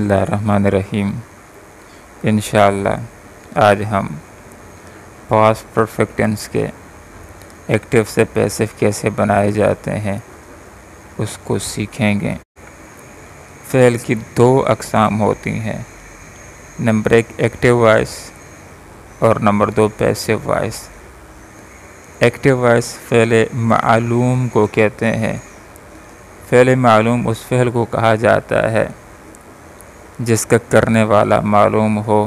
बिस्मिल्लाहिर्रहमानिर्रहीम। इंशाअल्लाह आज हम पास्ट परफेक्ट टेंस के एक्टिव से पैसिव कैसे बनाए जाते हैं उसको सीखेंगे। फ़ेल की दो अक़साम होती हैं, नंबर एक एक्टिव वॉइस और नंबर दो passive voice. Active voice fail मालूम को कहते हैं। फ़ेल मालूम उस फ़ेल को कहा जाता है जिसका करने वाला मालूम हो,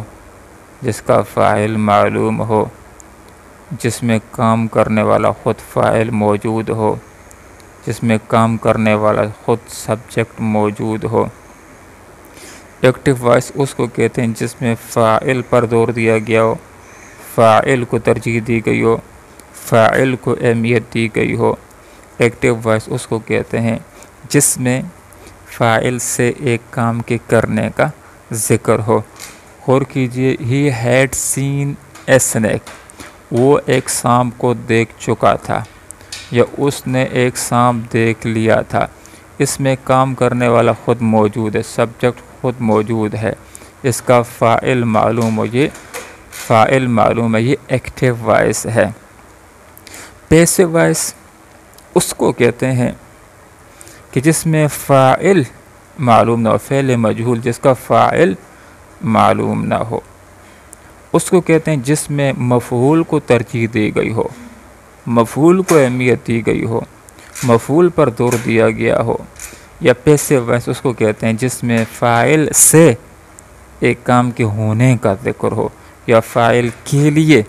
जिसका फ़ाइल मालूम हो, जिसमें काम करने वाला ख़ुद फ़ाइल मौजूद हो, जिसमें काम करने वाला ख़ुद सब्जेक्ट मौजूद हो। एक्टिव वॉइस उसको कहते हैं जिसमें फ़ाइल पर जोर दिया गया हो, फ़ाइल को तरजीह दी गई हो, फ़ाइल को अहमियत दी गई हो। एक्टिव वॉइस उसको कहते हैं जिसमें फ़ाइल से एक काम के करने का ज़िक्र हो। गौर कीजिए, he had seen a snake, वो एक सांप को देख चुका था या उसने एक सांप देख लिया था। इसमें काम करने वाला ख़ुद मौजूद है, सब्जेक्ट ख़ुद मौजूद है, इसका फ़ाइल मालूम हो, ये फ़ाइल मालूम है, ये एक्टिव वॉइस है। पैसिव वॉइस उसको कहते हैं कि जिसमें फ़ाइल मालूम ना हो, फ़ेल मजहूल जिसका फ़ाइल मालूम ना हो, उसको कहते हैं जिसमें मफ़ऊल को तरजीह दी गई हो, मफ़ऊल को अहमियत दी गई हो, मफ़ऊल पर जोर दिया गया हो। या पैसिव वॉइस उसको कहते हैं जिसमें फ़ाइल से एक काम के होने का ज़िक्र हो या फ़ाइल के लिए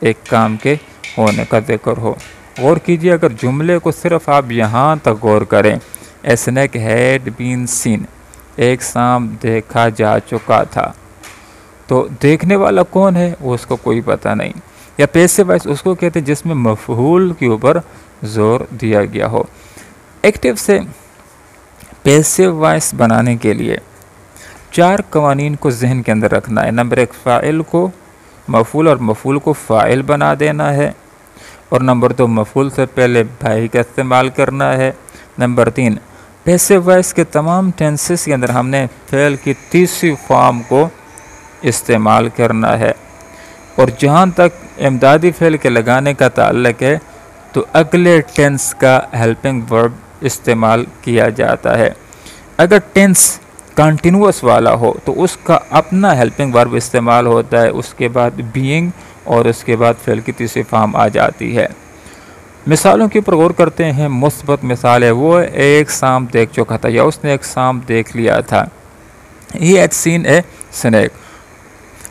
एक काम के होने का ज़िक्र हो। गौर कीजिए, अगर जुमले को सिर्फ़ आप यहाँ तक गौर करें, a snake had been seen, एक सांप देखा जा चुका था, तो देखने वाला कौन है वो उसको कोई पता नहीं। या पैसिव वॉइस उसको कहते हैं जिसमें मफ़ऊल के ऊपर ज़ोर दिया गया हो। एक्टिव से पैसिव वॉइस बनाने के लिए 4 कवानीन को जहन के अंदर रखना है। नंबर एक, फ़ाइल को मफ़ऊल और मफ़ऊल को फ़ाइल बना देना है। और नंबर 2, मफ़ऊल से पहले भाई का इस्तेमाल करना है। नंबर 3, पैसिव वॉइस के तमाम टेंसेस के अंदर हमने फ़ेल की तीसरी फॉर्म को इस्तेमाल करना है। और जहाँ तक इमदादी फ़ेल के लगाने का ताल्लुक़ है तो अगले टेंस का हेल्पिंग वर्ब इस्तेमाल किया जाता है। अगर टेंस कंटिन्यूअस वाला हो तो उसका अपना हेल्पिंग वर्ब इस्तेमाल होता है, उसके बाद बीइंग और उसके बाद फ़ेल की तीसरी फॉर्म आ जाती है। मिसालों के ऊपर गौर करते हैं। मुस्बत मिसाल है, वो एक सांप देख चुका था या उसने एक सांप देख लिया था। He had seen a snake.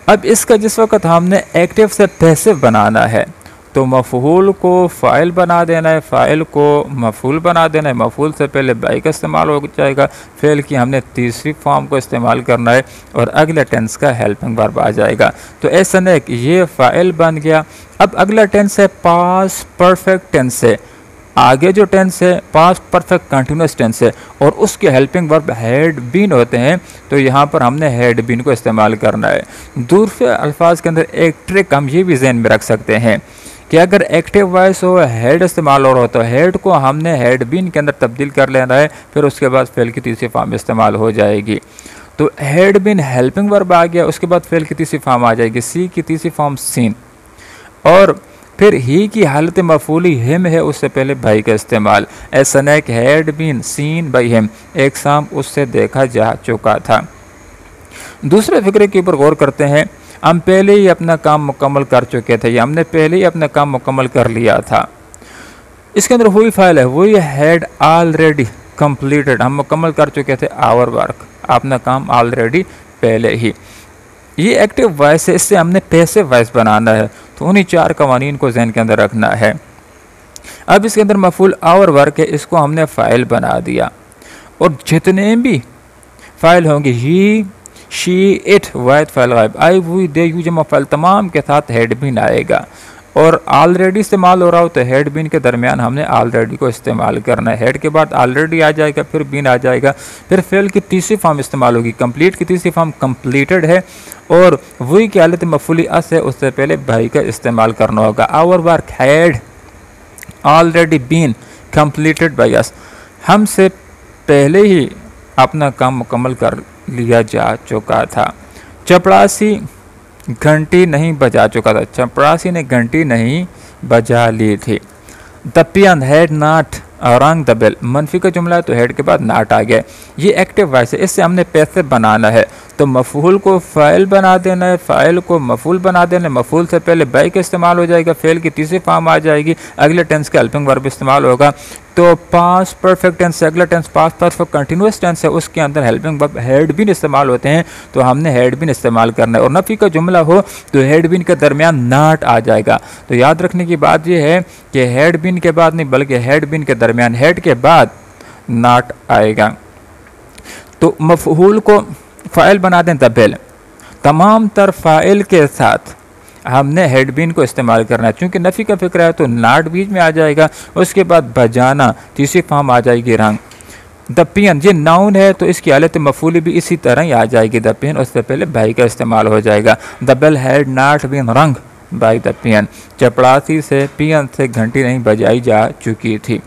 अब इसका जिस वक्त हमने एक्टिव से पैसिव बनाना है तो मफ़ऊल को फ़ाइल बना देना है, फ़ाइल को मफ़ऊल बना देना है, मफ़ऊल से पहले बाई का इस्तेमाल हो जाएगा, फ़ेल की हमने तीसरी फॉर्म को इस्तेमाल करना है और अगले टेंस का हेल्पिंग वर्ब आ जाएगा। तो ऐसा नहीं कि ये फ़ाइल बन गया। अब अगला टेंस है पास्ट परफेक्ट टेंस है। आगे जो टेंस है पास्ट परफेक्ट कंटिन्यूस टेंस है और उसके हेल्पिंग वर्ब हैड बीन होते हैं, तो यहाँ पर हमने हैड बीन को इस्तेमाल करना है। दूसरे अल्फाज के अंदर एक ट्रिक हम ये भी ज़हन में रख सकते हैं कि अगर एक्टिव वॉइस हो, हेड इस्तेमाल हो रहा हो तो हेड को हमने हैड बीन के अंदर तब्दील कर लेना है, फिर उसके बाद फ़ेल की तीसरी फॉर्म इस्तेमाल हो जाएगी। तो हैड बीन हेल्पिंग वर्ब आ गया, उसके बाद फ़ेल की तीसरी फॉर्म आ जाएगी, सी की तीसरी फॉर्म सीन। और फिर ही की हालत मफ़ऊली हिम है, उससे पहले भाई का इस्तेमाल। A snake had been seen by him, एक सांप उससे देखा जा चुका था। दूसरे फिक्रे के ऊपर गौर करते हैं। हम पहले ही अपना काम मुकम्मल कर चुके थे या हमने पहले ही अपना काम मुकम्मल कर लिया था। इसके अंदर वही फ़ाइल है, वही हैड ऑलरेडी कंप्लीटेड, हम मुकम्मल कर चुके थे आवर वर्क, अपना काम ऑलरेडी पहले ही। ये एक्टिव वॉइस है, इससे हमने पैसिव वॉइस बनाना है, तो उन्हीं 4 कवानीन को ज़हन के अंदर रखना है। अब इसके अंदर मफ़ऊल आवर वर्क है, इसको हमने फ़ाइल बना दिया और जितने भी फ़ाइल होंगे ही, शी, इट, वाहिद फ़ाइल गायब, आई, वो, दे, यू जमा फ़ाइल तमाम के साथ हेड बीन आएगा। और ऑलरेडी इस्तेमाल हो रहा हो तो हेड बीन के दरमियान हमने ऑलरेडी को इस्तेमाल करना है। हेड के बाद ऑलरेडी आ जाएगा, फिर बीन आ जाएगा, फिर फ़ेल की तीसरी फॉर्म इस्तेमाल होगी। कंप्लीट की तीसरी फॉर्म कंप्लीटेड है और वही की हालत मफ़ऊली अस है, उससे पहले भाई का इस्तेमाल करना होगा। Our work had already been completed by us, हमसे पहले ही अपना काम मुकम्मल कर लिया जा चुका था। चपरासी घंटी नहीं बजा चुका था, चपरासी ने घंटी नहीं बजा ली थी। द पियन हैड नॉट रंग द बेल, मनफी का जुमला है तो हेड के बाद नाट आ गया। ये एक्टिव वॉइस है, इससे हमने पैसे बनाना है तो मफूल को फ़ाइल बना देना है, फ़ाइल को मफूल बना देना है। मफूल से पहले बाई का इस्तेमाल हो जाएगा, फेल की तीसरी फॉर्म आ जाएगी, अगले टेंस का हेल्पिंग वर्ब इस्तेमाल होगा। तो पास्ट परफेक्ट टेंस से अगला tense past perfect continuous tense है, उसके अंदर हेल्पिंग वर्ब हैड बीन इस्तेमाल होते हैं तो हमने हैड बीन इस्तेमाल करना है। और नफ़ी का जुमला हो तो हैड बीन के दरमियान नाट आ जाएगा। तो याद रखने की बात यह है कि हैड बीन के बाद नहीं बल्कि हैड बीन के दरमियान हैड के बाद नाट आएगा। तो मफहूल को फ़ाइल बना दें द बेल, तमाम तर फ़ाइल के साथ हमने हेड बीन को इस्तेमाल करना है। चूँकि नफ़ी का फिक्र है तो नाट बीच में आ जाएगा, उसके बाद बजाना तीसरी फॉर्म आ जाएगी रंग। द पियन ये नाउन है तो इसकी हालत मफूली भी इसी तरह ही आ जाएगी, द पियन, उससे पहले बाई का इस्तेमाल हो जाएगा। The bell had not been rung by the peon, चपरासी से पियन से घंटी नहीं बजाई जा चुकी थी।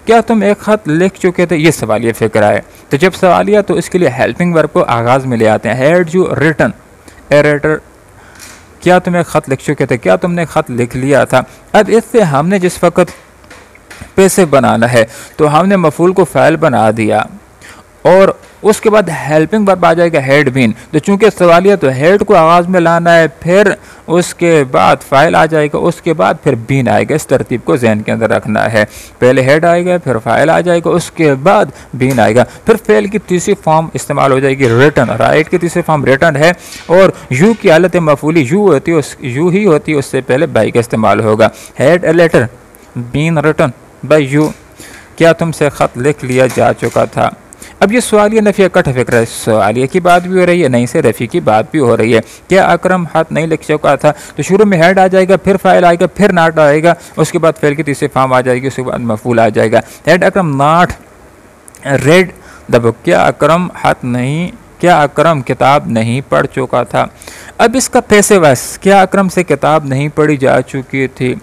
क्या तुम एक ख़त लिख चुके थे, ये सवालिया फिक्र है। तो जब सवालिया तो इसके लिए हेल्पिंग वर्ब को आगाज़ में ले आते हैं। Had you written a letter, क्या तुम एक ख़त लिख चुके थे, क्या तुमने ख़त लिख लिया था। अब इससे हमने जिस वक़्त पैसे बनाना है तो हमने मफूल को फ़ाइल बना दिया और उसके बाद हेल्पिंग वर्ब आ जाएगा हैड बीन। तो चूंकि सवालिया तो हेड को आगाज़ में लाना है, फिर उसके बाद फ़ाइल आ जाएगा, उसके बाद फिर बीन आएगा। इस तरतीब को जहन के अंदर रखना है, पहले हेड आएगा, फिर फ़ाइल आ जाएगा, उसके बाद बीन आएगा, फिर फेल की तीसरी फॉर्म इस्तेमाल हो जाएगी रिटन। राइट की तीसरी फॉर्म रिटन है और यू की हालत मफूली यू होती है, यू ही होती है, उससे पहले बाई का इस्तेमाल होगा। Had a letter been written by you, क्या तुमसे ख़त लिख लिया जा चुका था। अब ये सवालिया नफ़ी कट फिक्र है, सवालिया की बात भी हो रही है, नहीं से रफ़ी की बात भी हो रही है। क्या अकरम हाथ नहीं लिख चुका था, तो शुरू में हेड आ जाएगा, फिर फ़ाइल आएगा, फिर नाट आएगा, उसके बाद फेल की तीसरी फॉर्म आ जाएगी, उसके बाद मफूल आ जाएगा। Had Akram not read the book, क्या अकरम हाथ नहीं, क्या अकरम किताब नहीं पढ़ चुका था। अब इसका पैसे वैस, क्या अकरम से किताब नहीं पढ़ी जा चुकी थी,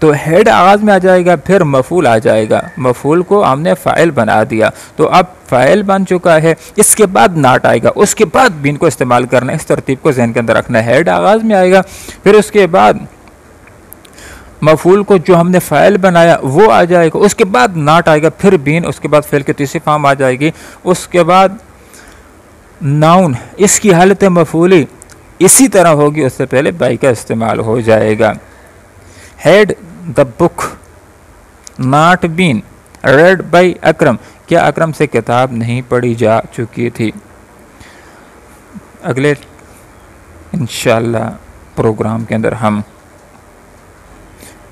तो हेड आगाज़ में आ जाएगा, फिर मफूल आ जाएगा। मफूल को हमने फ़ाइल बना दिया तो अब फ़ाइल बन चुका है, इसके बाद नाट आएगा, उसके बाद बीन को इस्तेमाल करना है। इस तरतीब को जहन के अंदर रखना है। हेड आगाज़ में आएगा, फिर उसके बाद मफूल को जो हमने फ़ाइल बनाया वो आ जाएगा, उसके बाद नाट आएगा, फिर बीन, उसके बाद फेल की तीसरी फॉर्म आ जाएगी, उसके बाद नाउन, इसकी हालत मफूली इसी तरह होगी, उससे पहले बाई का इस्तेमाल हो जाएगा। Had the book not been read by Akram, क्या अकरम से किताब नहीं पढ़ी जा चुकी थी। अगले इंशाअल्लाह प्रोग्राम के अंदर हम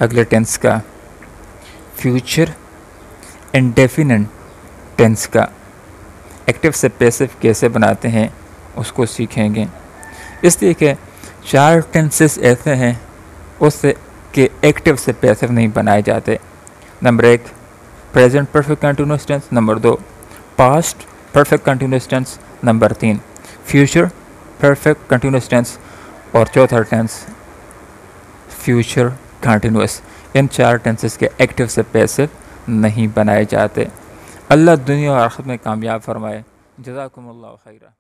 अगले टेंस का फ्यूचर इंडेफिनिट टेंस का एक्टिव से पैसिव कैसे बनाते हैं उसको सीखेंगे। इसलिए कि 4 टेंसेस ऐसे हैं उससे कि एक्टिव से पैसिव नहीं बनाए जाते। Number 1 present perfect continuous tense, number 2 past perfect continuous tense, number 3 future perfect continuous tense और चौथा टेंस फ्यूचर कंटिन्यूअस। इन 4 टेंसेस के एक्टिव से पैसिव नहीं बनाए जाते। अल्लाह दुनिया और आखिरत में कामयाब फरमाए। जज़ाकुमुल्लाहु खैरा।